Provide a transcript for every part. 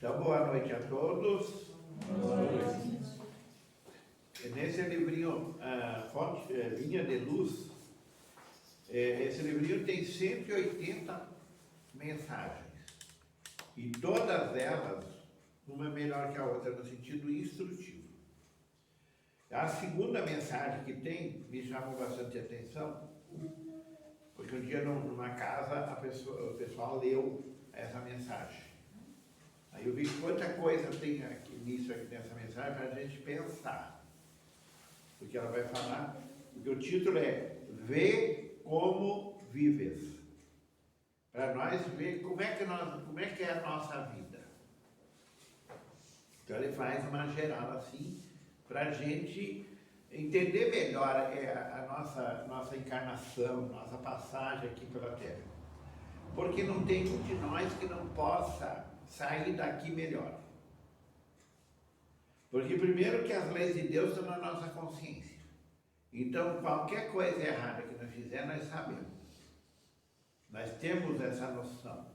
Então, boa noite a todos. Boa noite. Nesse livrinho, Linha de Luz, esse livrinho tem 180 mensagens. E todas elas, uma melhor que a outra, no sentido instrutivo. A segunda mensagem que tem me chamou bastante atenção, porque um dia numa casa o pessoal leu essa mensagem. Aí eu vi quanta coisa tem aqui nessa mensagem para a gente pensar. Porque ela vai falar, porque o título é Vê como vives. Para nós ver como é que é a nossa vida. Então ele faz uma geral assim, para a gente entender melhor a nossa encarnação, nossa passagem aqui pela Terra. Porque não tem um de nós que não possa sair daqui melhor. Porque primeiro que as leis de Deus estão na nossa consciência. Então qualquer coisa errada que nós fizermos, nós sabemos. Nós temos essa noção.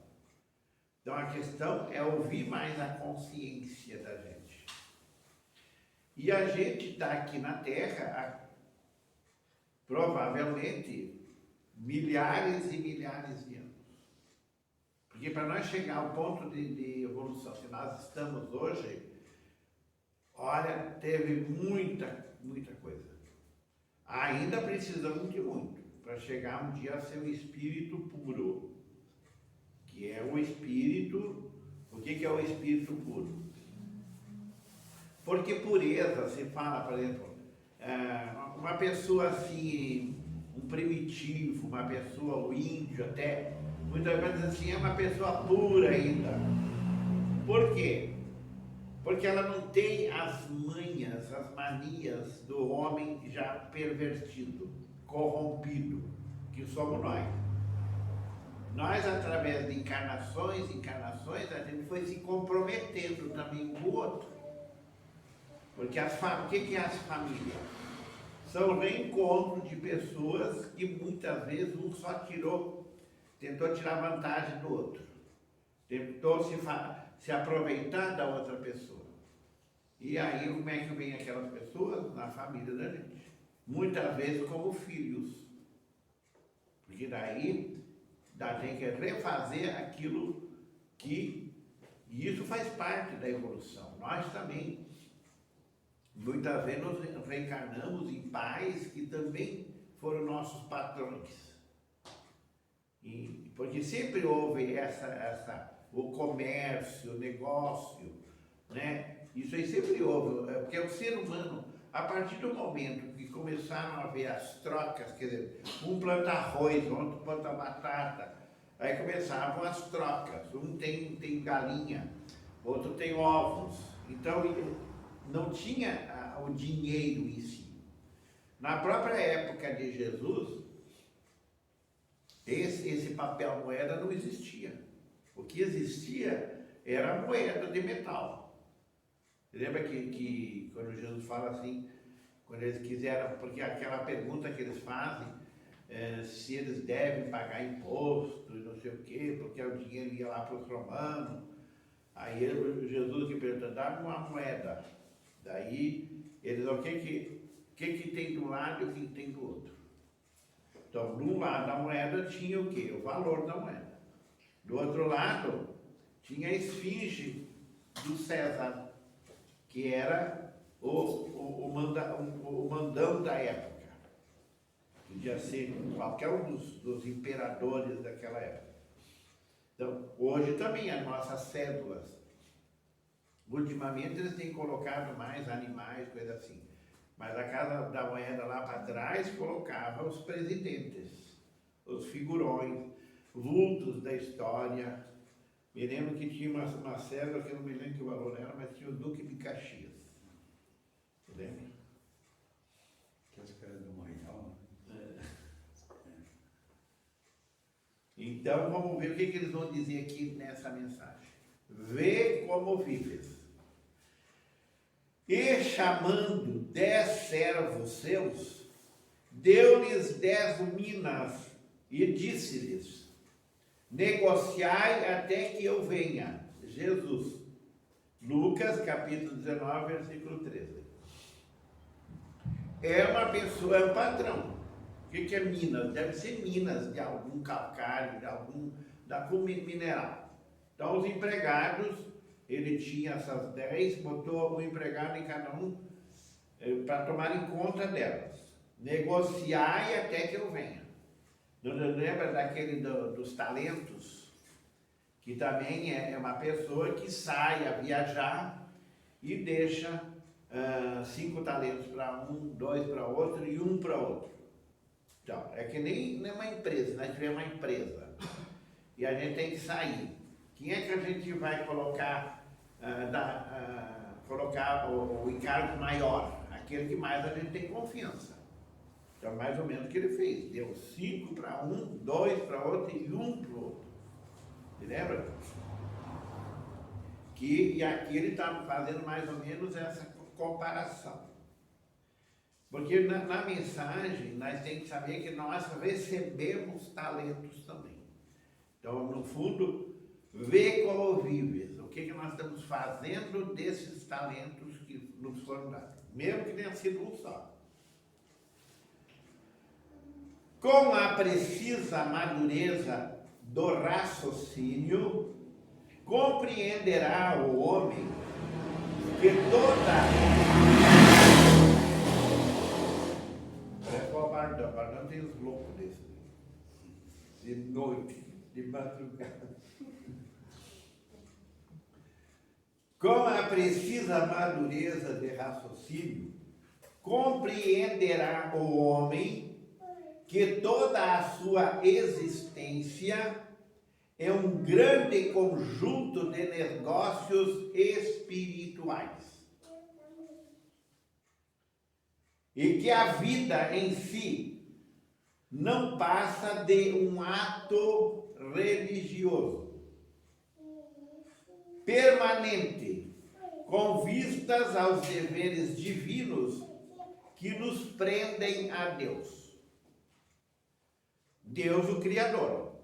Então a questão é ouvir mais a consciência da gente. E a gente está aqui na Terra há, provavelmente, milhares e milhares de anos. Porque para nós chegar ao ponto de evolução que nós estamos hoje, olha, teve muita coisa. Ainda precisamos de muito para chegar um dia a ser o espírito puro. Que é o espírito. O que é o espírito puro? Porque pureza, se fala, por exemplo, uma pessoa assim, um primitivo, uma pessoa, o índio até, muitas vezes assim, é uma pessoa pura ainda. Por quê? Porque ela não tem as manhas, as manias do homem já pervertido, corrompido, que somos nós. Nós, através de encarnações, a gente foi se comprometendo também com o outro. Porque o que é as famílias? São reencontros de pessoas que muitas vezes um só tentou tirar vantagem do outro. Tentou se aproveitar da outra pessoa. E aí, como é que vem aquelas pessoas? Na família da gente. Muitas vezes como filhos. Porque daí tem que refazer aquilo que... E isso faz parte da evolução. Nós também, muitas vezes, nos reencarnamos em pais que também foram nossos patrões. Porque sempre houve o comércio, o negócio, né? Isso aí sempre houve, porque o ser humano, a partir do momento que começaram a ver as trocas, quer dizer, um planta arroz, outro planta batata, aí começavam as trocas, um tem galinha, outro tem ovos, então não tinha o dinheiro em si. Na própria época de Jesus, esse papel moeda não existia. O que existia era a moeda de metal. Lembra que quando Jesus fala assim, quando eles quiseram, porque aquela pergunta que eles fazem, se eles devem pagar imposto e não sei o quê, porque o dinheiro ia lá para os romanos. Aí Jesus que pergunta, dá-me uma moeda. Daí eles, o que tem de um lado e o que tem do outro. Então, de um lado da moeda tinha o quê? O valor da moeda. Do outro lado, tinha a esfinge do César, que era o mandão da época. Podia ser qualquer um dos imperadores daquela época. Então, hoje também as nossas cédulas. Ultimamente eles têm colocado mais animais, coisa assim. Mas a Casa da Moeda lá para trás colocava os presidentes, os figurões, vultos da história. Me lembro que tinha uma cédula, que eu não me lembro que valor era, mas tinha o Duque de Caxias. Você lembra? Que acho que era do Maranhão, né? Então vamos ver o que eles vão dizer aqui nessa mensagem. Vê como vives. E chamando 10 servos seus, deu-lhes 10 minas e disse-lhes: negociai até que eu venha. Jesus. Lucas, capítulo 19, versículo 13. É uma pessoa, é um padrão. O que é minas? Deve ser minas de algum calcário, de algum mineral. Então, os empregados, ele tinha essas 10, botou um empregado em cada um para tomar em conta delas. Negociar e até que eu venha. Não lembra daquele dos talentos? Que também é uma pessoa que sai a viajar e deixa 5 talentos para um, 2 para outro e 1 para outro. Então, é que nem uma empresa, nós tivemos uma empresa e a gente tem que sair. Quem é que a gente vai colocar, colocar o encargo maior? Aquele que mais a gente tem confiança. Então, mais ou menos o que ele fez. Deu 5 para um, 2 para outro e 1 para o outro. Você lembra? E aqui ele está fazendo mais ou menos essa comparação. Porque na mensagem nós temos que saber que nós recebemos talentos também. Então, no fundo, vê como vives. O que nós estamos fazendo desses talentos que nos foram dados. Mesmo que tenha sido um só. Com a precisa madureza do raciocínio, compreenderá o homem que Bardão tem os loucos desse. De noite, de madrugada. Com a precisa madureza de raciocínio, compreenderá o homem que toda a sua existência é um grande conjunto de negócios espirituais. E que a vida em si não passa de um ato religioso, permanente, com vistas aos deveres divinos que nos prendem a Deus. Deus, o Criador.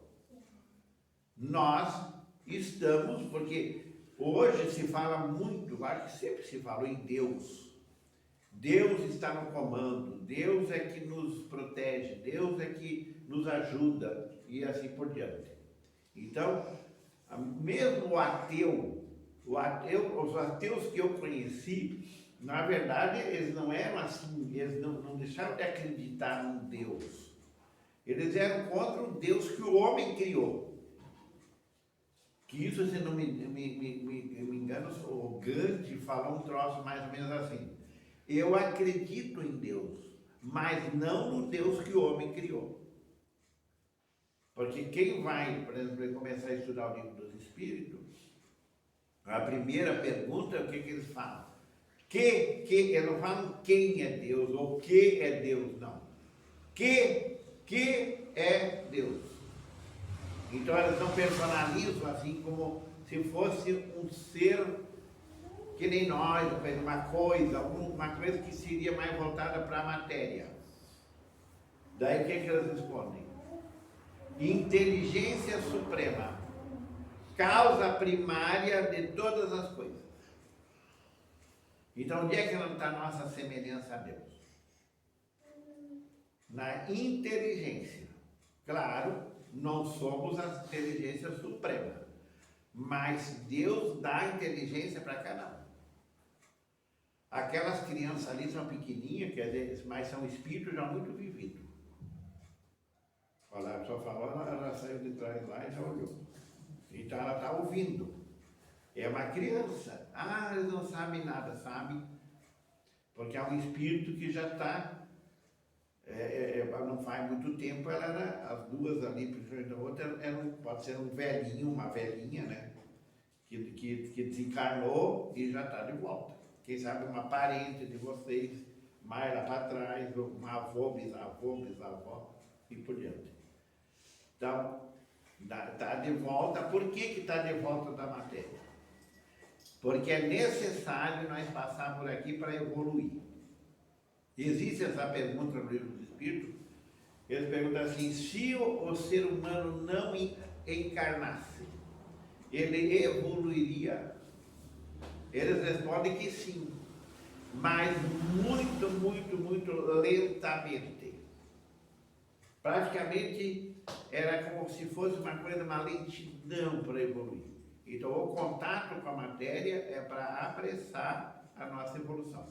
Nós estamos, porque hoje se fala muito, acho que sempre se falou em Deus. Deus está no comando, Deus é que nos protege, Deus é que nos ajuda e assim por diante. Então, mesmo os ateus que eu conheci, na verdade, eles não eram assim, eles não deixaram de acreditar num Deus. Eles eram contra o Deus que o homem criou. Que isso, se não me engano, o Gandhi falou um troço mais ou menos assim. Eu acredito em Deus, mas não no Deus que o homem criou. Porque quem vai, por exemplo, começar a estudar o livro dos Espíritos, a primeira pergunta é o que eles falam. Eles não falam quem é Deus ou que é Deus, não. Que é Deus. Então eles não personalizam assim como se fosse um ser que nem nós, uma coisa que seria mais voltada para a matéria. Daí o que eles respondem? Inteligência suprema, causa primária de todas as coisas. Então, onde é que está a nossa semelhança a Deus? Na inteligência. Claro, não somos a inteligência suprema, mas Deus dá inteligência para cada um. Aquelas crianças ali são pequenininhas, quer dizer, mas são espíritos já muito vividos. Só falou, ela saiu de trás lá e já olhou. Então ela está ouvindo. É uma criança. Eles não sabem nada, sabe? Porque é um espírito que já está, não faz muito tempo, ela era, as duas ali, principalmente a outra, pode ser um velhinho, uma velhinha, né? Que desencarnou e já está de volta. Quem sabe uma parente de vocês, mais lá para trás, uma avó, bisavó, e por diante. Então, está de volta. Por que está de volta da matéria? Porque é necessário nós passar por aqui para evoluir. Existe essa pergunta no livro dos Espíritos. Eles perguntam assim: se o ser humano não encarnasse, ele evoluiria? Eles respondem que sim, mas muito, muito, muito lentamente. Praticamente era como se fosse uma lentidão para evoluir. Então, o contato com a matéria é para apressar a nossa evolução.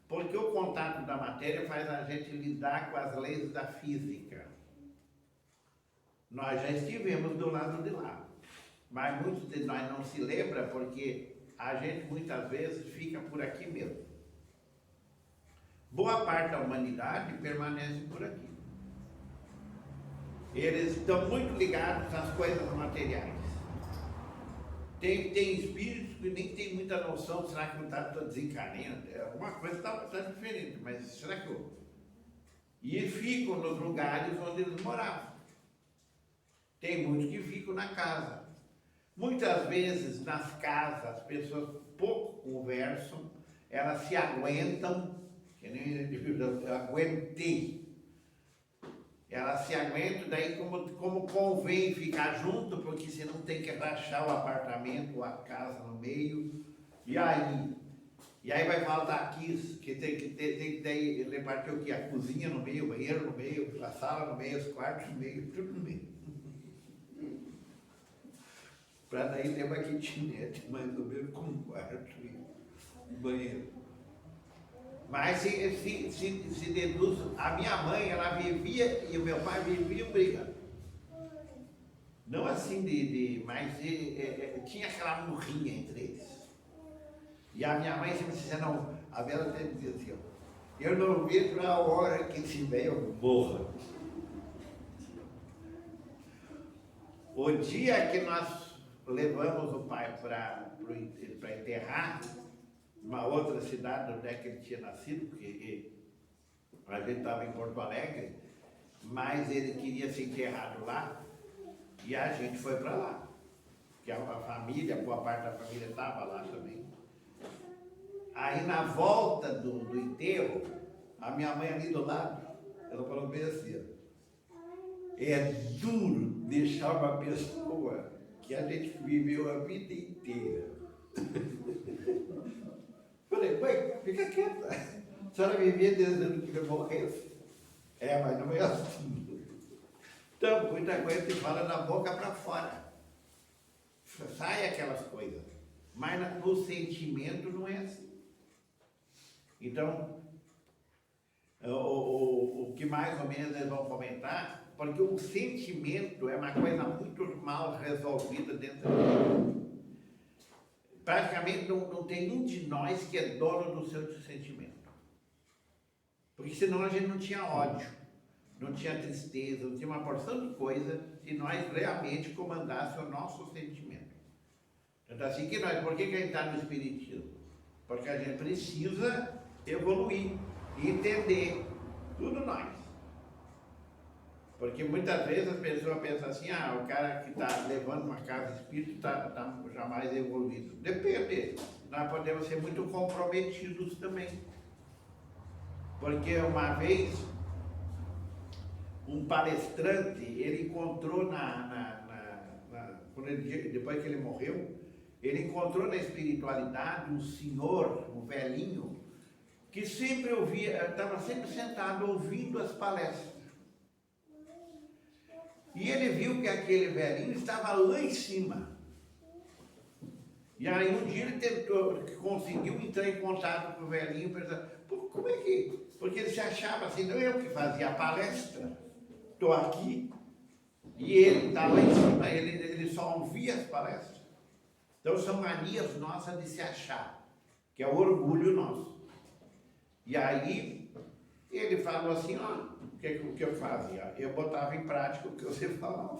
Porque o contato da matéria faz a gente lidar com as leis da física. Nós já estivemos do lado de lá, mas muitos de nós não se lembram porque a gente muitas vezes fica por aqui mesmo. Boa parte da humanidade permanece por aqui. Eles estão muito ligados às coisas materiais. Tem espíritos que nem tem muita noção, será que não está desencarnando? Alguma coisa está diferente, mas será que eu... E ficam nos lugares onde eles moravam. Tem muitos que ficam na casa. Muitas vezes nas casas as pessoas pouco conversam, elas se aguentam, que nem eu aguentei. Elas se aguentam, daí como convém ficar junto, porque senão tem que rachar o apartamento ou a casa no meio. E aí vai faltar aqui, que tem que daí repartir o quê? A cozinha no meio, o banheiro no meio, a sala no meio, os quartos no meio, tudo no meio. Para daí ter uma kitnet, mais ou menos com um quarto e um banheiro. Mas se deduz, a minha mãe, ela vivia e o meu pai viviam brigando. Não assim mas tinha aquela murrinha entre eles. E a minha mãe sempre dizia, não, a Bela sempre dizia assim, eu não vejo a hora que esse velho morra. O dia que nós levamos o pai para enterrar, uma outra cidade onde é que ele tinha nascido, porque a gente estava em Porto Alegre, mas ele queria ser enterrado lá e a gente foi para lá. Porque a família, boa parte da família estava lá também. Aí na volta do enterro, a minha mãe ali do lado, ela falou bem assim, é duro deixar uma pessoa que a gente viveu a vida inteira. Falei, mãe, fica quieta. A senhora vivia desejando que eu morresse. Mas não é assim. Então, muita coisa se fala da boca para fora. Sai aquelas coisas. Mas no sentimento não é assim. Então, o que mais ou menos eles vão comentar, porque o sentimento é uma coisa muito mal resolvida dentro da gente. Praticamente não tem um de nós que é dono do seu sentimento. Porque senão a gente não tinha ódio, não tinha tristeza, não tinha uma porção de coisa se nós realmente comandássemos o nosso sentimento. Então assim que nós, por que a gente está no Espiritismo? Porque a gente precisa evoluir e entender tudo nós. Porque muitas vezes as pessoas pensam assim, o cara que está levando uma casa espírita está jamais evoluído. Depende, nós podemos ser muito comprometidos também. Porque uma vez, um palestrante, ele encontrou depois que ele morreu, ele encontrou na espiritualidade um senhor, um velhinho, que sempre estava sempre sentado ouvindo as palestras. E ele viu que aquele velhinho estava lá em cima. E aí um dia ele conseguiu entrar em contato com o velhinho e pensar, como é que... Porque ele se achava assim, não eu que fazia a palestra, estou aqui, e ele está lá em cima, ele só ouvia as palestras. Então são manias nossas de se achar, que é o orgulho nosso. E aí ele falou assim, o que eu fazia? Eu botava em prática o que você falava.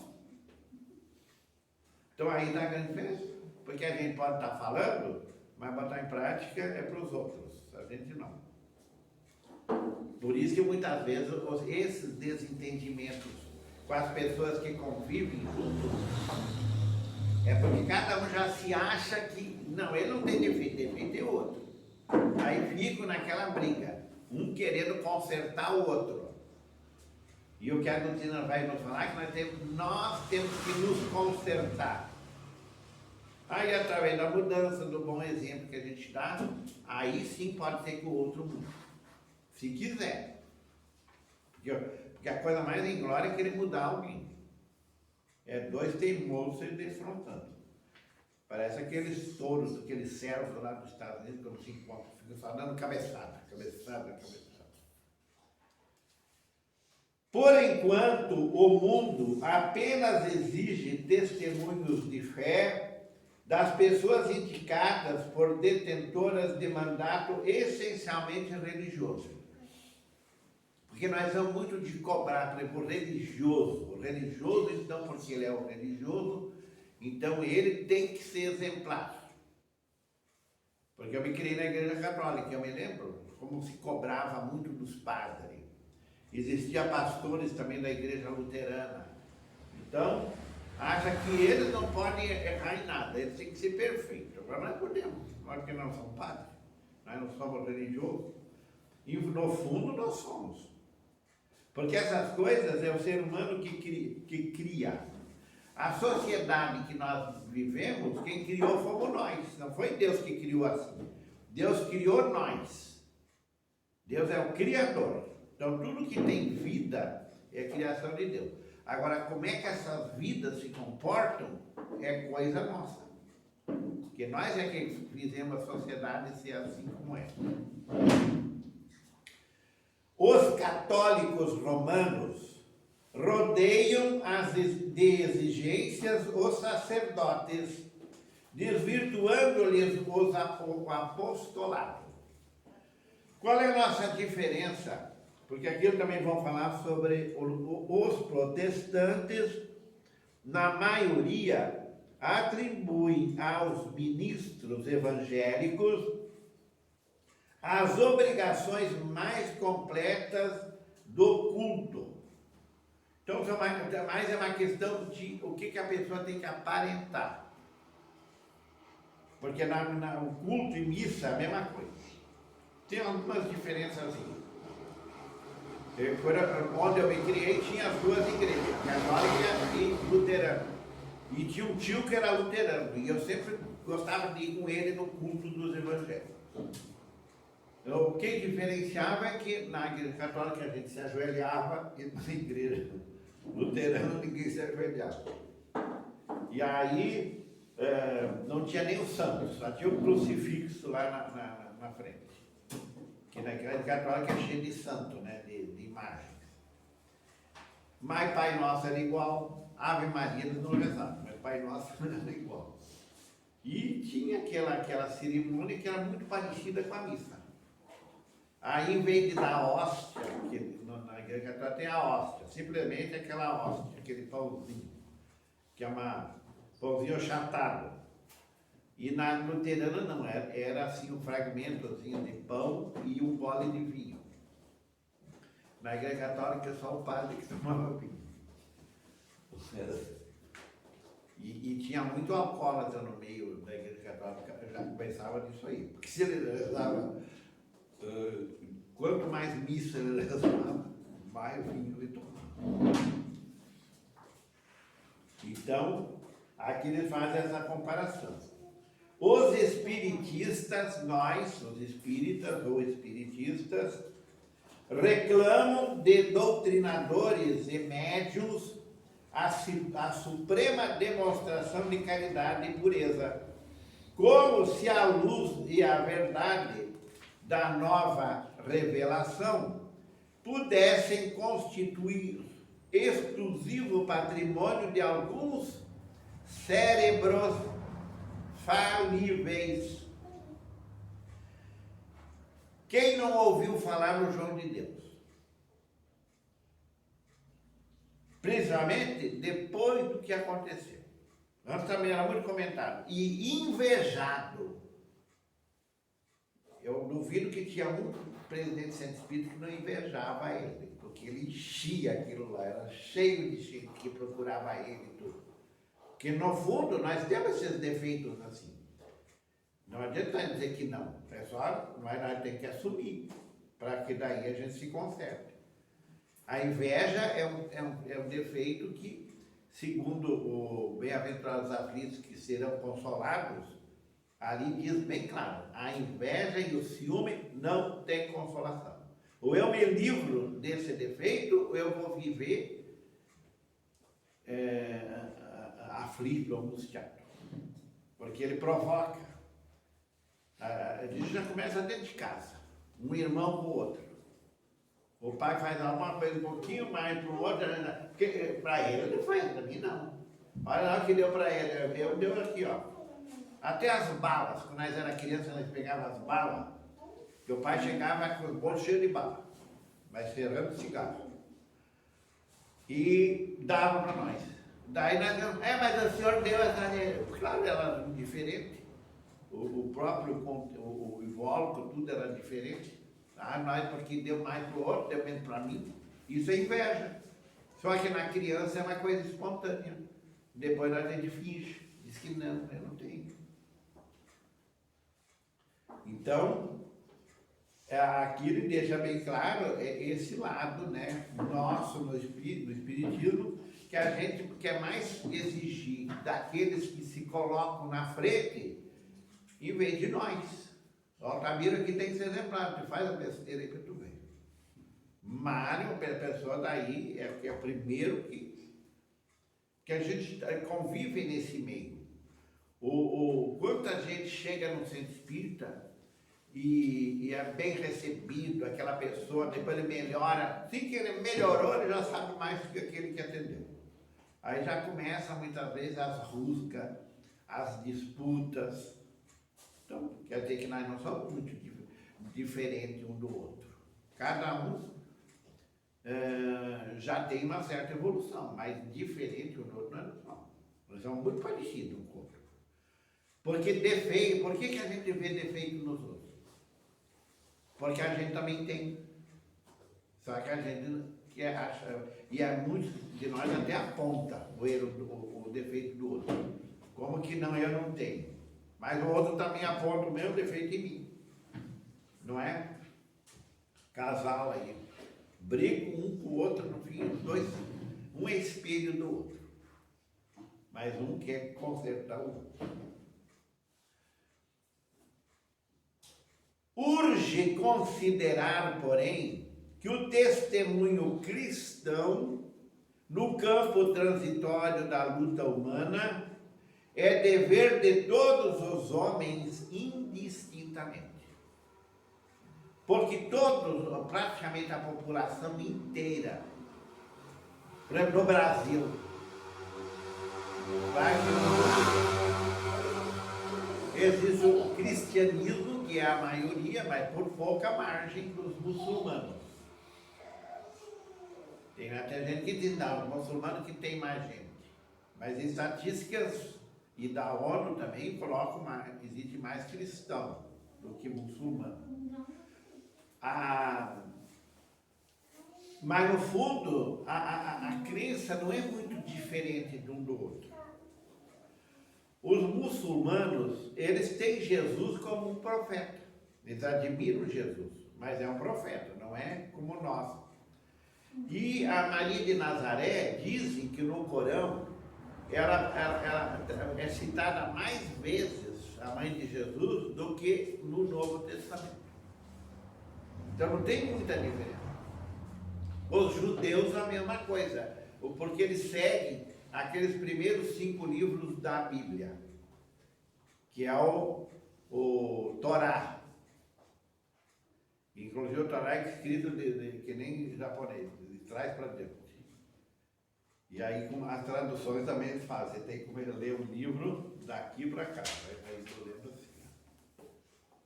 Então aí dá grande diferença. Porque a gente pode estar falando, mas botar em prática é para os outros, a gente não. Por isso que muitas vezes esses desentendimentos com as pessoas que convivem juntos, é porque cada um já se acha que, não, ele não tem defeito é outro. Aí ficam naquela briga, um querendo consertar o outro. E o que a doutrina vai nos falar é que nós temos que nos consertar. Aí, através da mudança, do bom exemplo que a gente dá, aí sim pode ser que o outro mude. Se quiser. Porque a coisa mais inglória é querer mudar alguém. É dois teimosos se defrontando. Parece aqueles touros, aqueles servos lá dos Estados Unidos, quando se encontram, ficam só dando cabeçada, cabeçada, cabeçada. Por enquanto, o mundo apenas exige testemunhos de fé das pessoas indicadas por detentoras de mandato essencialmente religioso. Porque nós somos muito de cobrar, por exemplo, o religioso. O religioso, então, porque ele é o religioso, então ele tem que ser exemplar. Porque eu me criei na igreja católica, eu me lembro como se cobrava muito dos padres. Existia pastores também da igreja luterana. Então, acha que eles não podem errar em nada, eles têm que ser perfeitos. Agora nós podemos, nós que não somos padres, nós não somos religiosos. E no fundo nós somos. Porque essas coisas é o ser humano que cria. A sociedade que nós vivemos, quem criou fomos nós. Não foi Deus que criou assim. Deus criou nós. Deus é o Criador. Então, tudo que tem vida é criação de Deus. Agora, como é que essas vidas se comportam é coisa nossa. Porque nós é que fizemos a sociedade ser assim como é. Os católicos romanos rodeiam de exigências os sacerdotes, desvirtuando-lhes o apostolado. Qual é a nossa diferença? Porque aqui também vão falar sobre os protestantes, na maioria, atribuem aos ministros evangélicos as obrigações mais completas do culto. Então, mais é uma questão de o que a pessoa tem que aparentar. Porque o culto e missa é a mesma coisa. Tem algumas diferenças assim. Onde eu me criei, tinha as duas igrejas, católica e luterana. E tinha um tio que era luterano, e eu sempre gostava de ir com ele no culto dos evangélicos. Então, o que diferenciava é que na igreja católica a gente se ajoelhava e na igreja luterana ninguém se ajoelhava. E aí não tinha nem o santo, só tinha o crucifixo lá na frente. Que na igreja católica é cheio de santo, né? De imagens. Mas Pai Nosso era igual, Ave Maria eles não rezavam, mas Pai Nosso era igual. E tinha aquela cerimônia que era muito parecida com a missa. Aí, em vez de dar a hóstia, porque na igreja católica tem a hóstia, simplesmente aquela hóstia, aquele pãozinho, que é pãozinho achatado. E na luterana não, era assim um fragmentozinho de pão e um gole de vinho. Na igreja católica é só o padre que tomava vinho. E tinha muito alcoólatra no meio da igreja católica, eu já pensava nisso aí. Porque se ele rezava, quanto mais missa ele rezava, mais vinho ele tomava. Então, aqui ele faz essa comparação. Os espiritistas, nós, os espíritas ou espiritistas, reclamam de doutrinadores e médiuns a suprema demonstração de caridade e pureza, como se a luz e a verdade da nova revelação pudessem constituir exclusivo patrimônio de alguns cérebros falíveis. Quem não ouviu falar no João de Deus? Principalmente depois do que aconteceu. Antes também era muito comentado. E invejado. Eu duvido que tinha um presidente de centro espírita que não invejava ele, porque ele enchia aquilo lá, era cheio de gente que procurava ele e tudo. Porque no fundo nós temos esses defeitos assim. Não adianta dizer que não. É só nós temos que assumir, para que daí a gente se conserte. A inveja é um defeito que segundo o Bem-aventurados aflitos que serão consolados, ali diz bem claro, a inveja e o ciúme não têm consolação. Ou eu me livro desse defeito, ou eu vou viver aflito, angustiado. Porque ele provoca. Isso já começa dentro de casa. Um irmão com o outro. O pai faz alguma coisa um pouquinho mais para o outro, porque para ele não faz, para mim não. Olha lá o que deu para ele. Eu deu aqui, ó. Até as balas, quando nós era criança, nós pegávamos as balas, que o pai chegava com o bolso cheio de bala, mas cheirando cigarro. E dava para nós. Daí nós dizíamos, mas o senhor deu essa... Claro, era diferente. O próprio, o invólucro, tudo era diferente. Nós, porque deu mais para o outro, deu menos para mim. Isso é inveja. Só que na criança é uma coisa espontânea. Depois a gente finge. Diz que não, eu não tenho. Então, aqui ele deixa bem claro esse lado, né, nosso no espiritismo, que a gente quer mais exigir daqueles que se colocam na frente, em vez de nós. O Altamiro aqui tem que ser exemplar, tu faz a besteira aí que tu vê. Mário, a pessoa daí, é o primeiro que a gente convive nesse meio. Quanta gente chega no centro espírita e é bem recebido, aquela pessoa, depois ele melhora, assim que ele melhorou, ele já sabe mais do que aquele que atendeu. Aí já começa muitas vezes as rusgas, as disputas. Então, quer dizer que nós não somos muito diferentes um do outro. Cada um já tem uma certa evolução, mas diferente um do outro nós não somos. Nós somos muito parecidos um com o outro. Porque defeito, por que a gente vê defeito nos outros? Porque a gente também tem. Só que a gente acha, e muitos de nós até aponta o erro, o defeito do outro. Como que não, eu não tenho. Mas o outro também aponta o meu defeito em mim. Não é? Casal aí. Brigam um com o outro, no fim, os dois, um é espelho do outro. Mas um quer consertar o outro. Urge considerar, porém, que o testemunho cristão, no campo transitório da luta humana, é dever de todos os homens indistintamente. Porque todos, praticamente a população inteira, por exemplo, no Brasil, existe o cristianismo, que é a maioria, mas por pouca margem dos muçulmanos. Tem até gente que diz, não, o muçulmano que tem mais gente. Mas estatísticas e da ONU também colocam existe mais cristão do que muçulmano. Mas no fundo, a crença não é muito diferente de um do outro. Os muçulmanos, eles têm Jesus como um profeta. Eles admiram Jesus, mas é um profeta, não é como nós. E a Maria de Nazaré, dizem que no Corão, ela é citada mais vezes, a mãe de Jesus, do que no Novo Testamento. Então não tem muita diferença. Os judeus a mesma coisa, porque eles seguem aqueles primeiros 5 livros da Bíblia, que é o Torá. Inclusive o Torá é escrito que nem japonês, de trás para diante. E aí com as traduções também eles fazem, você tem que ler o livro daqui para cá, vai lendo assim.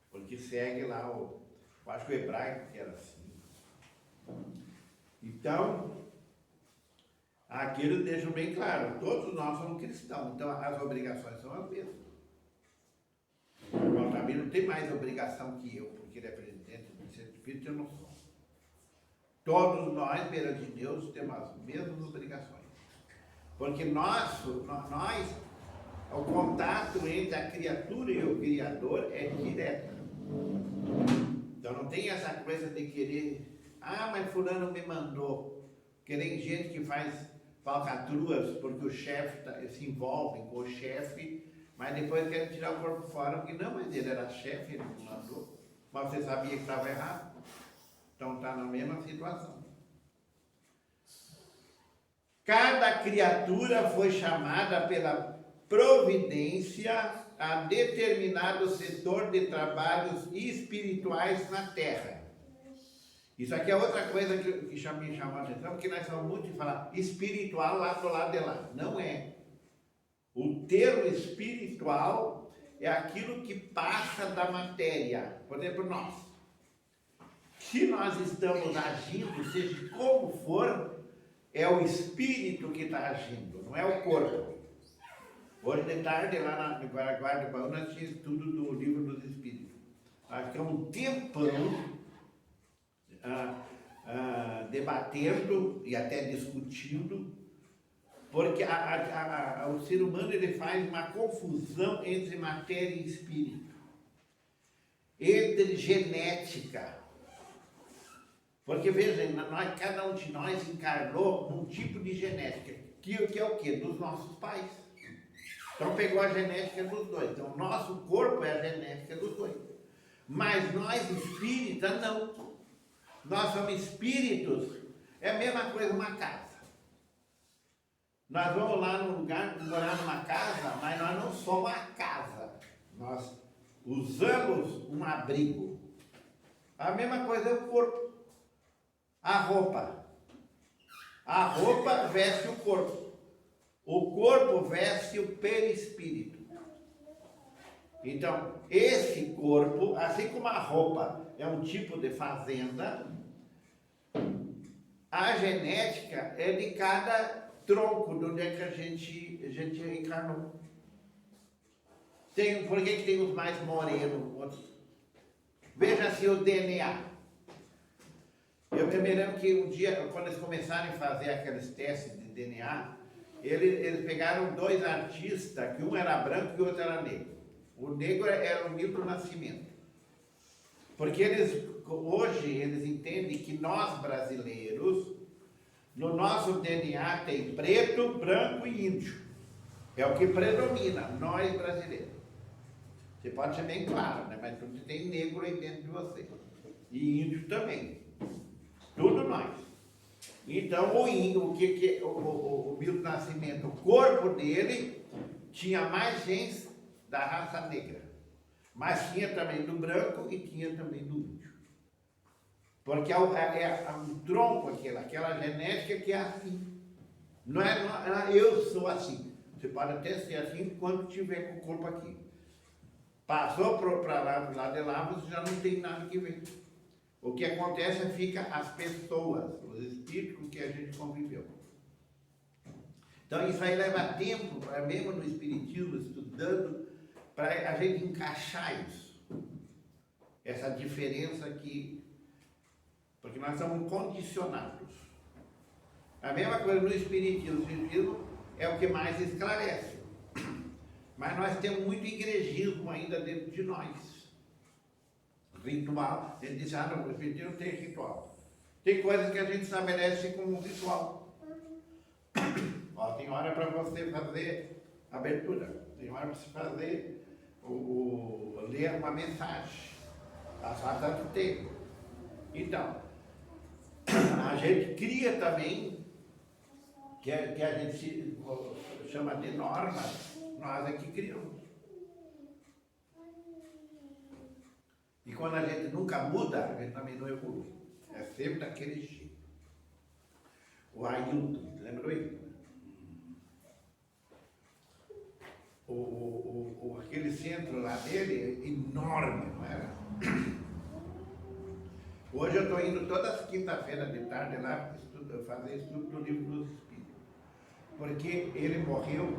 Porque segue lá eu acho que o hebraico que era assim. Então, aqui eles deixam bem claro, todos nós somos cristãos, então as obrigações são as mesmas. O Altamiro não tem mais obrigação que eu, porque ele é presidente do Centro Espírita, eu não sou. Todos nós, perante Deus, temos as mesmas obrigações. Porque nós, o contato entre a criatura e o Criador é direto. Então não tem essa coisa de querer, mas fulano me mandou. Porque tem gente que faz falcatruas, porque o chefe se envolve com o chefe, mas depois querem tirar o corpo fora, porque não, mas ele era chefe, ele não mandou, mas você sabia que estava errado. Então está na mesma situação. Cada criatura foi chamada pela providência a determinado setor de trabalhos espirituais na Terra. Isso aqui é outra coisa que me chamou a atenção, porque nós somos muito de falar espiritual lá do lado de lá. Não é. O termo espiritual é aquilo que passa da matéria. Por exemplo, nós. Se nós estamos agindo, seja como for, é o espírito que está agindo, não é o corpo. Hoje de tarde, lá no Guarda de Baú, nós tínhamos estudo do livro dos Espíritos. Nós ficamos um tempão debatendo e até discutindo, porque o ser humano ele faz uma confusão entre matéria e espírito, entre genética. Porque, veja, cada um de nós encarnou num tipo de genética, que é o quê? Dos nossos pais. Então pegou a genética dos dois. Então o nosso corpo é a genética dos dois. Mas nós espíritas não. Nós somos espíritos. É a mesma coisa uma casa. Nós vamos lá num lugar, morar numa casa, mas nós não somos a casa. Nós usamos um abrigo. A mesma coisa é o corpo. A roupa. A roupa veste o corpo. O corpo veste o perispírito. Então, esse corpo, assim como a roupa é um tipo de fazenda, a genética é de cada tronco de onde é que a gente encarnou. Por que tem os mais morenos? Outros? Veja assim o DNA. Eu me lembro que um dia, quando eles começaram a fazer aqueles testes de DNA, eles pegaram dois artistas, que um era branco e o outro era negro. O negro era o Milton Nascimento. Porque hoje eles entendem que nós brasileiros, no nosso DNA tem preto, branco e índio. É o que predomina, nós brasileiros. Você pode ser bem claro, né? Mas você tem negro aí dentro de você. E índio também. Tudo nós. Então, o Milton Nascimento, o corpo dele tinha mais genes da raça negra. Mas tinha também do branco e tinha também do índio. Porque é um tronco aquela genética que é assim. Não é eu sou assim. Você pode até ser assim quando tiver com o corpo aqui. Passou para lá de lá, você já não tem nada que ver. O que acontece é que fica as pessoas, os espíritos com que a gente conviveu. Então isso aí leva tempo, mesmo no espiritismo, estudando, para a gente encaixar isso. Essa diferença aqui, porque nós somos condicionados. A mesma coisa no espiritismo. O espiritismo é o que mais esclarece. Mas nós temos muito igrejismo ainda dentro de nós. Ritual, ele diz, não, o espiritismo tem ritual. Tem coisas que a gente estabelece como um ritual. Ó, tem hora para você fazer abertura, tem hora para você fazer ler uma mensagem, passar tanto tempo. Então, a gente cria também, que a gente chama de normas, nós é que criamos. E quando a gente nunca muda, a gente também não evolui. É sempre daquele jeito. O Ailton, lembrou ele? Aquele centro lá dele é enorme, não era? Hoje eu estou indo todas as quinta-feiras de tarde lá fazer estudo do livro dos Espíritos. Porque ele morreu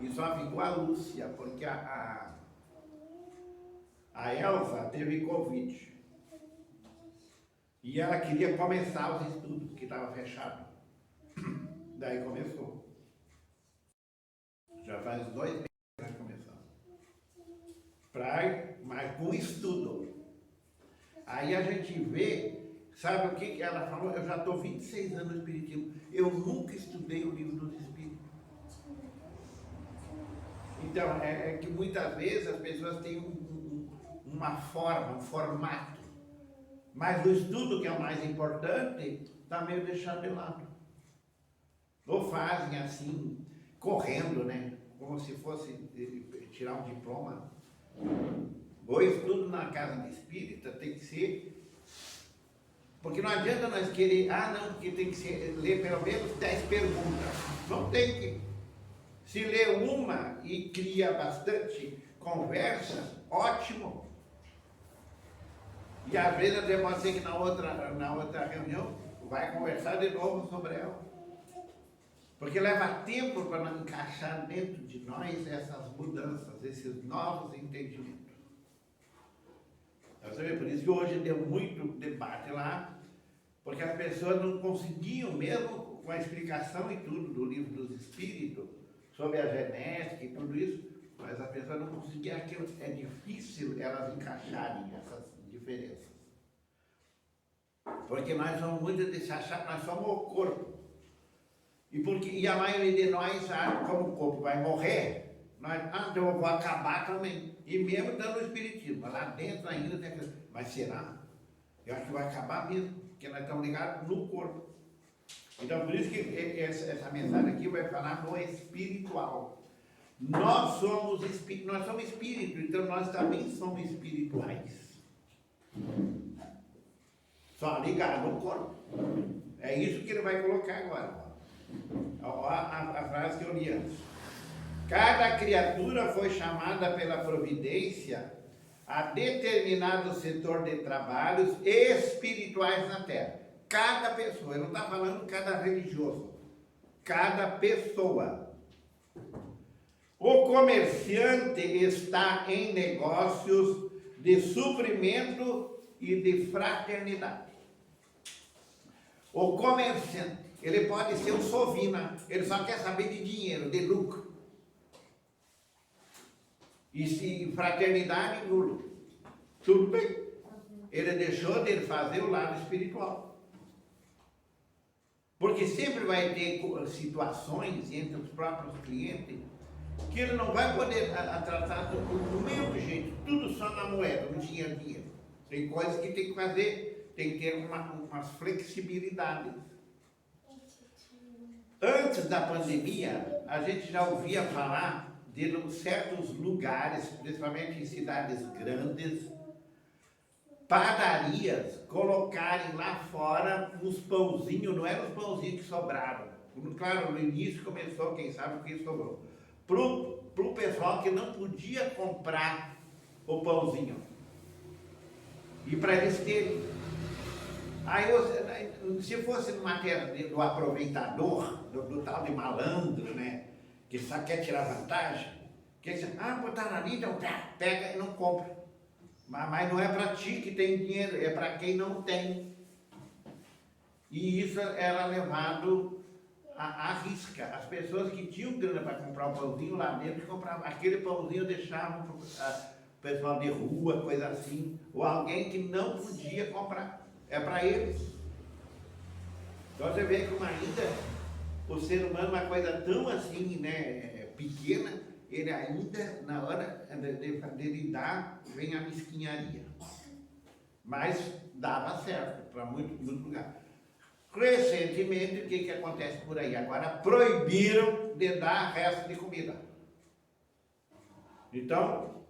e só ficou a Lúcia, porque a Elsa teve Covid. E ela queria começar os estudos, porque estava fechado. Daí começou. Já faz 2 meses que nós começamos. Mas com estudo. Aí a gente vê Sabe o que ela falou? Eu já estou 26 anos no Espiritismo. Eu nunca estudei o livro dos Espíritos. Então, é que muitas vezes as pessoas têm uma forma, um formato. Mas o estudo, que é o mais importante, está meio deixado de lado. Ou fazem assim, correndo, né? Como se fosse tirar um diploma. O estudo na casa de espírita tem que ser... Porque não adianta nós querer... não, porque tem que ler pelo menos 10 perguntas. Não tem que... Se lê uma e cria bastante conversa, ótimo. E às vezes até pode ser que na outra reunião vai conversar de novo sobre ela. Porque leva tempo para encaixar dentro de nós essas mudanças, esses novos entendimentos. Então, por isso que hoje deu muito debate lá, porque as pessoas não conseguiam, mesmo com a explicação e tudo do livro dos Espíritos, sobre a genética e tudo isso, mas a pessoa não conseguia aquilo. É difícil elas encaixarem essas diferenças. Porque nós somos muito de se achar que nós somos o corpo. E a maioria de nós acha como o corpo vai morrer, nós, então eu vou acabar também. E mesmo dando o espiritismo, lá dentro ainda tem aquilo. Mas será? Eu acho que vai acabar mesmo, porque nós estamos ligados no corpo. Então, por isso que essa mensagem aqui vai falar no espiritual. Nós somos espírito, então nós também somos espirituais. Só ligado no corpo. É isso que ele vai colocar agora. Olha a frase que eu li antes. Cada criatura foi chamada pela providência a determinado setor de trabalhos espirituais na Terra. Cada pessoa, ele não está falando cada religioso, cada pessoa. O comerciante está em negócios de suprimento e de fraternidade. O comerciante, ele pode ser um sovina, ele só quer saber de dinheiro, de lucro. E se fraternidade, nulo. Tudo bem. Ele deixou de fazer o lado espiritual. Porque sempre vai ter situações entre os próprios clientes que ele não vai poder tratar do mesmo jeito, tudo só na moeda, no dinheiro. Tem coisas que tem que fazer, tem que ter umas flexibilidades. Antes da pandemia, a gente já ouvia falar de certos lugares, principalmente em cidades grandes, padarias colocarem lá fora uns pãozinhos, não eram os pãozinhos que sobraram. Claro, no início começou, quem sabe o que sobrou. Para o pessoal que não podia comprar o pãozinho. E para eles terem. Aí, se fosse numa terra do aproveitador, do tal de malandro, né? Que só quer tirar vantagem, que diz, botaram ali, então pega e não compra. Mas não é para ti que tem dinheiro, é para quem não tem. E isso era levado à risca. As pessoas que tinham grana para comprar o pãozinho lá dentro, compravam aquele pãozinho, deixavam para o pessoal de rua, coisa assim, ou alguém que não podia comprar. É para eles. Então você vê como ainda o ser humano, uma coisa tão assim, né, pequena, ele ainda, na hora de lidar, vem a mesquinharia. Mas dava certo para muito lugar. Recentemente, o que acontece por aí? Agora proibiram de dar resto de comida. Então,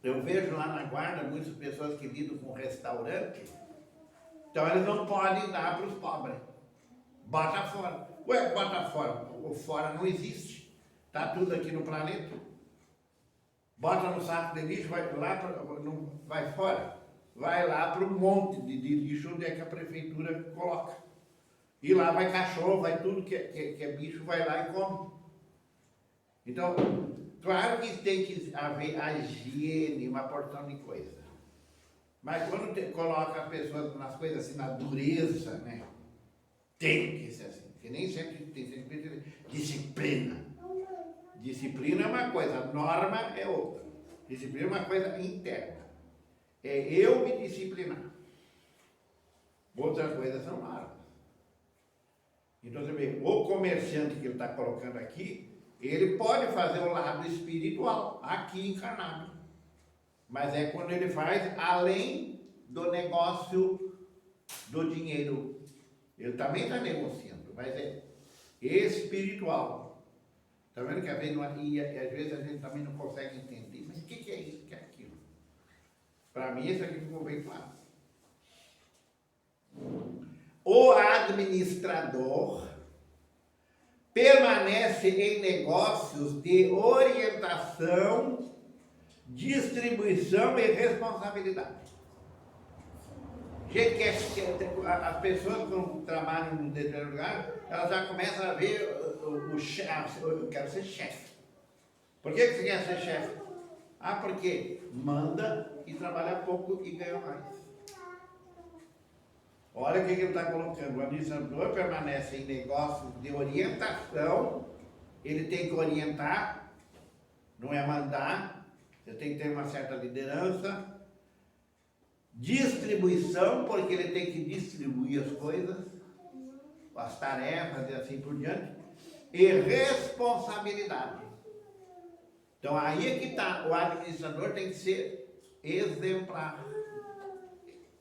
eu vejo lá na guarda muitas pessoas que lidam com restaurante, então eles não podem dar para os pobres. Bota fora. Ué, bota fora. O fora não existe. Está tudo aqui no planeta. Bota no saco de lixo, vai lá, não vai fora. Vai lá para um monte de lixo onde é que a prefeitura coloca. E lá vai cachorro, vai tudo que é bicho, vai lá e come. Então, claro que tem que haver a higiene, uma porção de coisa. Mas quando coloca as pessoas nas coisas assim, na dureza, né? Tem que ser assim. Porque nem sempre tem disciplina. Disciplina é uma coisa, norma é outra. Disciplina é uma coisa interna. É eu me disciplinar. Outras coisas são largas. Então você vê, o comerciante que ele está colocando aqui, ele pode fazer o lado espiritual, aqui encarnado. Mas é quando ele faz além do negócio do dinheiro. Ele também está negociando, mas é espiritual. Está vendo que às vezes, às vezes a gente também não consegue entender. Mas o que é isso, o que é aquilo? Para mim, isso aqui ficou bem claro. O administrador permanece em negócios de orientação, distribuição e responsabilidade. Gente as pessoas quando trabalham num determinado lugar, elas já começam a ver o chefe, eu quero ser chefe. Por que você quer ser chefe? Ah, porque manda e trabalha pouco e ganha mais. Olha o que ele está colocando. O administrador permanece em negócios de orientação. Ele tem que orientar, não é mandar. Você tem que ter uma certa liderança. Distribuição, porque ele tem que distribuir as coisas, as tarefas e assim por diante. E responsabilidade. Então aí é que está. O administrador tem que ser exemplar.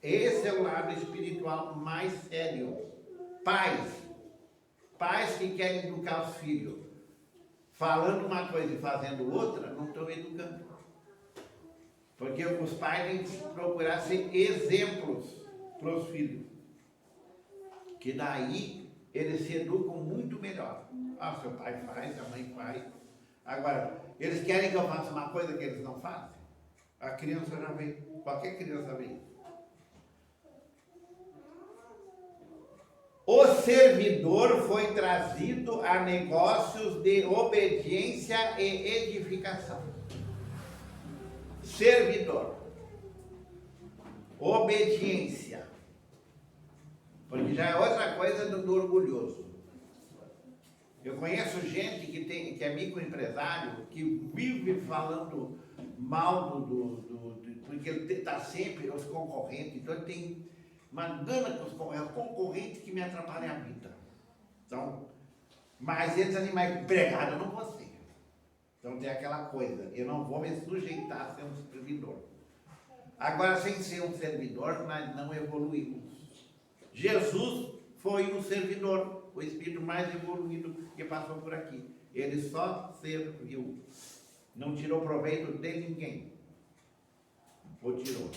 Esse é o lado espiritual mais sério. Pais que querem educar os filhos, falando uma coisa e fazendo outra, não estão educando. Porque os pais têm que procurar ser exemplos para os filhos. Que daí eles se educam muito melhor. Ah, seu pai faz, a mãe faz. Agora, eles querem que eu faça uma coisa que eles não fazem? A criança já vê. Qualquer criança vê. O servidor foi trazido a negócios de obediência e edificação. Servidor. Obediência. Porque já é outra coisa do orgulhoso. Eu conheço gente que é microempresário, que vive falando mal porque ele está sempre os concorrentes, então ele tem uma gana com os concorrentes que me atrapalham a vida. Então, mas eles animais empregado eu não vou ser. Então tem aquela coisa, eu não vou me sujeitar a ser um servidor. Agora, sem ser um servidor, nós não evoluímos. Jesus foi um servidor, o espírito mais evoluído que passou por aqui. Ele só serviu, não tirou proveito de ninguém. Ou tirou?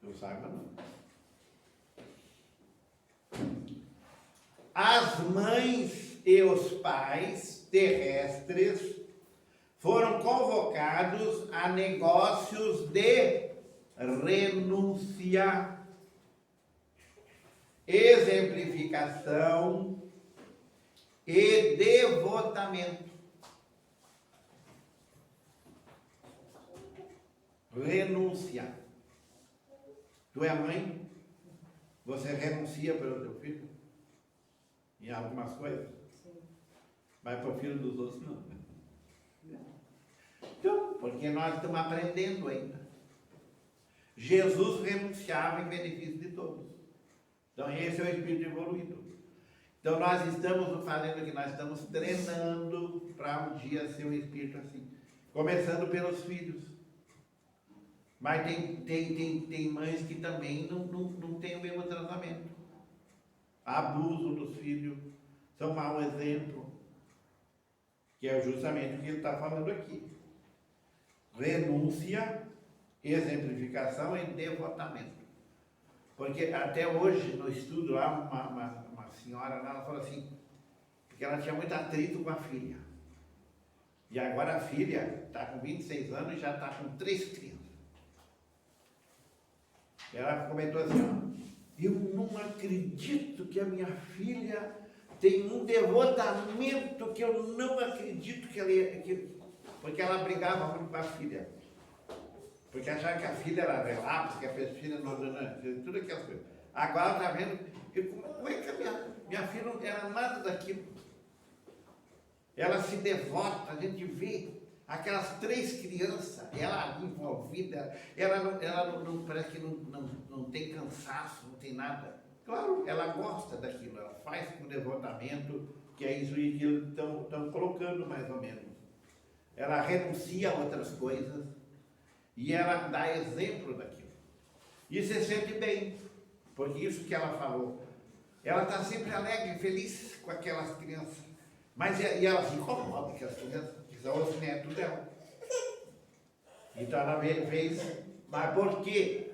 Eu saiba não. As mães e os pais terrestres foram convocados a negócios de renúncia, exemplificação e devotamento. Renúncia. Tu é mãe? Você renuncia pelo teu filho? Em algumas coisas? Sim. Mas para o filho dos outros não. Então, porque nós estamos aprendendo ainda. Jesus renunciava em benefício de todos. Então esse é o espírito evoluído. Então nós estamos fazendo o que nós estamos treinando para um dia ser um espírito assim. Começando pelos filhos. Mas tem mães que também não têm o mesmo tratamento. Abuso dos filhos, são mau exemplo. Que é justamente o que ele está falando aqui. Renúncia, exemplificação e devotamento. Porque até hoje, no estudo lá, uma senhora lá, ela falou assim, porque ela tinha muito atrito com a filha. E agora a filha está com 26 anos e já está com 3 crianças. Ela comentou assim, ó, eu não acredito que a minha filha tem um devotamento que eu não acredito que ela ia... Porque ela brigava muito com a filha. Porque achava que a filha era relapso, que a filha não tudo aquelas coisas. Agora ela está vendo, como é que a minha filha não era nada daquilo? Ela se devota, a gente vê Aquelas 3 crianças, ela envolvida, ela não parece que não tem cansaço, não tem nada. Claro, ela gosta daquilo, ela faz com devotamento, que é isso que eles estão colocando mais ou menos. Ela renuncia a outras coisas e ela dá exemplo daquilo. E se sente bem, porque isso que ela falou, ela está sempre alegre, feliz com aquelas crianças. Mas e ela se incomoda com as crianças, que são os netos dela. Então ela fez, mas por quê?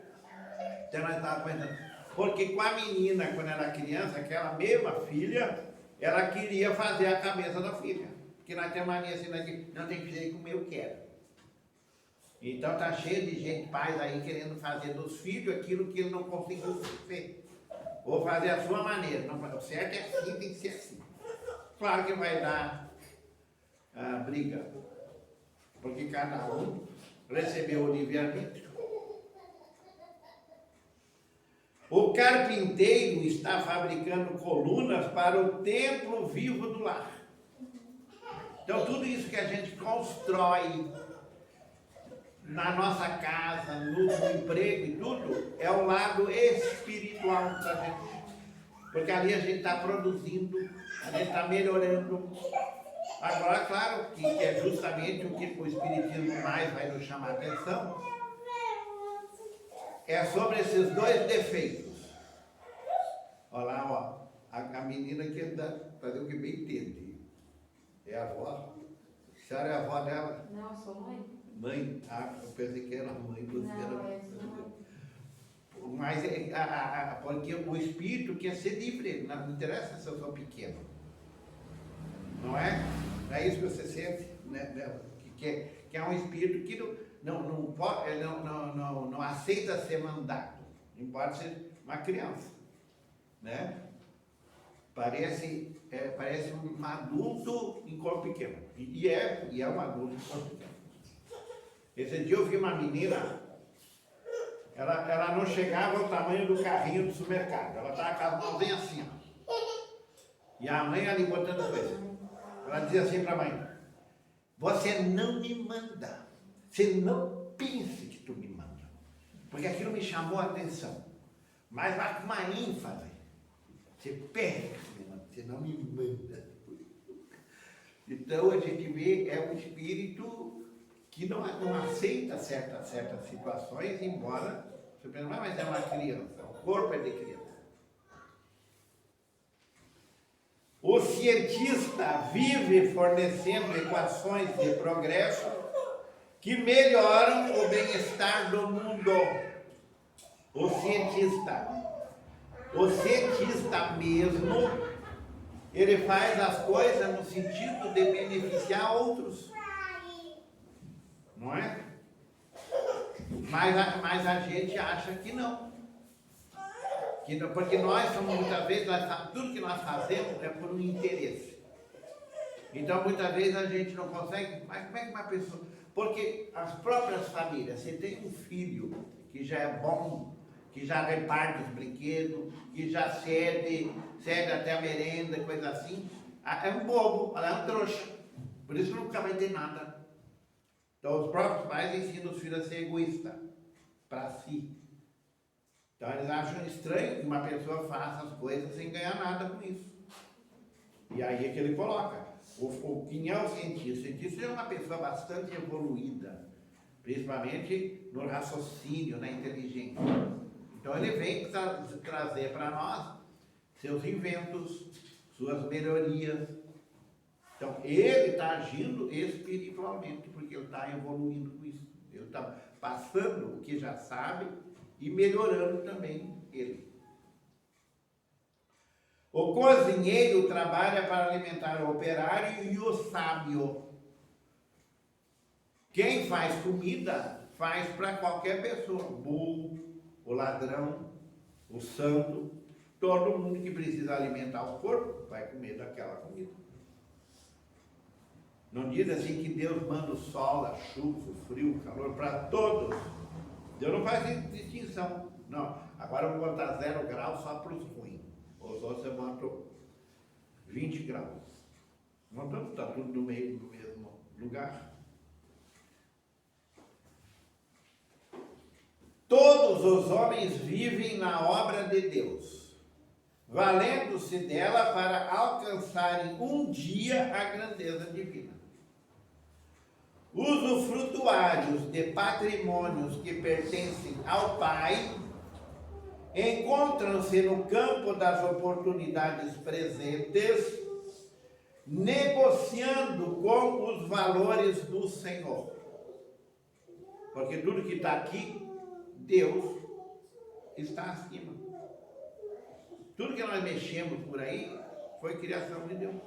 Então ela estava pensando, porque com a menina, quando era criança, aquela mesma filha, ela queria fazer a cabeça da filha. Porque nós temos mania assim, não tem que fazer como eu quero. Então está cheio de gente, pais aí, querendo fazer dos filhos aquilo que ele não conseguiu fazer. Ou fazer a sua maneira. Não, o certo é assim, tem que ser assim. Claro que vai dar briga. Porque cada um recebeu o livre-arbítrio. O carpinteiro está fabricando colunas para o templo vivo do lar. Então tudo isso que a gente constrói na nossa casa, no emprego e tudo, é o lado espiritual da gente. Porque ali a gente está produzindo, a gente está melhorando. Agora, claro, que é justamente o que o Espiritismo mais vai nos chamar a atenção, é sobre esses 2 defeitos. Olha lá, ó, a menina que anda fazer o que bem entende. É a avó? A senhora é a avó dela? Não, eu sou mãe. Mãe? Ah, eu pensei que era mãe, você era... Não, eu sou mãe. Mas porque o espírito quer ser livre, não interessa se eu sou pequeno. Não é? Não é isso que você sente, né? Que é um espírito que não aceita ser mandado. Não pode ser uma criança. Né? Parece um adulto em corpo pequeno. E é um adulto em corpo pequeno. Esse dia eu vi uma menina, ela não chegava ao tamanho do carrinho do supermercado. Ela estava com as mãozinhas assim, ó. E a mãe ali botando coisa. Ela dizia assim para a mãe: você não me manda. Você não pense que tu me manda. Porque aquilo me chamou a atenção. Mas vai com uma ênfase. Você perde, você não me manda. Então a gente vê, é um espírito que não aceita certas situações, embora você pense, mas é uma criança, o corpo é de criança. O cientista vive fornecendo equações de progresso que melhoram o bem-estar do mundo. O cientista mesmo, ele faz as coisas no sentido de beneficiar outros. Não é? Mas a gente acha que não. Porque nós somos, muitas vezes, tudo que nós fazemos é por um interesse. Então, muitas vezes a gente não consegue, mas como é que uma pessoa... Porque as próprias famílias, você tem um filho que já é bom, que já reparte os brinquedos, que já cede até a merenda, coisa assim, é um bobo, ela é um trouxa. Por isso nunca vai ter nada. Então os próprios pais ensinam os filhos a ser egoísta, para si. Então eles acham estranho que uma pessoa faça as coisas sem ganhar nada com isso. E aí é que ele coloca. Quem é o cientista? O cientista é uma pessoa bastante evoluída, principalmente no raciocínio, na inteligência. Então ele vem trazer para nós seus inventos, suas melhorias. Então ele está agindo espiritualmente, porque ele está evoluindo com isso. Ele está passando o que já sabe e melhorando também ele. O cozinheiro trabalha para alimentar o operário e o sábio. Quem faz comida faz para qualquer pessoa. O burro, o ladrão, o santo, todo mundo que precisa alimentar o corpo vai comer daquela comida. Não diz assim que Deus manda o sol, a chuva, o frio, o calor para todos. Deus não faz distinção. Não, agora eu vou botar 0 graus só para os ruins. Os outros eu boto 20 graus. Não está tudo no mesmo lugar. Todos os homens vivem na obra de Deus, valendo-se dela para alcançarem um dia a grandeza divina. Usufrutuários de patrimônios que pertencem ao Pai encontram-se no campo das oportunidades presentes, negociando com os valores do Senhor. Porque tudo que está aqui, Deus está acima. Tudo que nós mexemos por aí foi criação de Deus.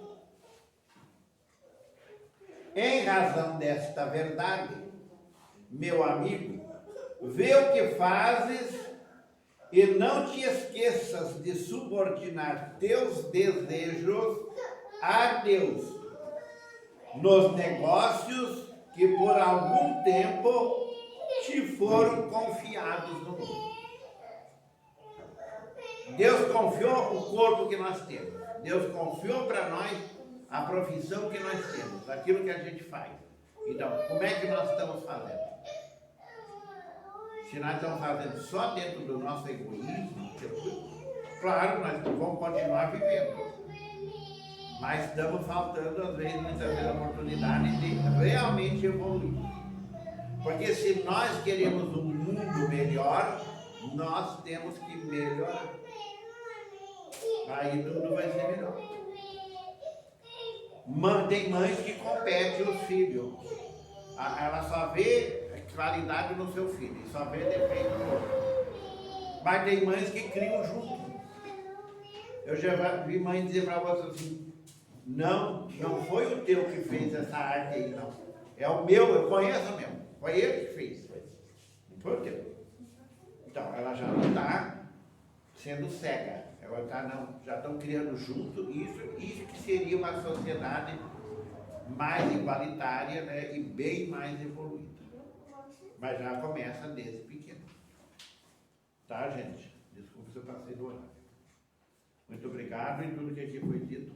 Em razão desta verdade, meu amigo, vê o que fazes e não te esqueças de subordinar teus desejos a Deus nos negócios que por algum tempo te foram confiados no mundo. Deus confiou o corpo que nós temos. Deus confiou para nós a profissão que nós temos, aquilo que a gente faz. Então, como é que nós estamos fazendo? Se nós estamos fazendo só dentro do nosso egoísmo, claro, nós vamos continuar vivendo. Mas estamos faltando, às vezes, muitas vezes, a oportunidade de realmente evoluir. Porque se nós queremos um mundo melhor, nós temos que melhorar. Aí tudo vai ser melhor. Tem mães que competem os filhos. Ela só vê qualidade no seu filho, e só vê defeito no outro. Mas tem mães que criam junto. Eu já vi mãe dizer para você assim, não foi o teu que fez essa arte aí, não. É o meu, eu conheço mesmo. Foi ele que fez. Não foi o teu. Então, ela já não está sendo cega. Ela está, não, já estão criando junto. Isso que seria uma sociedade mais igualitária, né, e bem mais evoluída. Mas já começa desde pequeno. Tá, gente? Desculpa se eu passei do horário. Muito obrigado e tudo que aqui foi dito.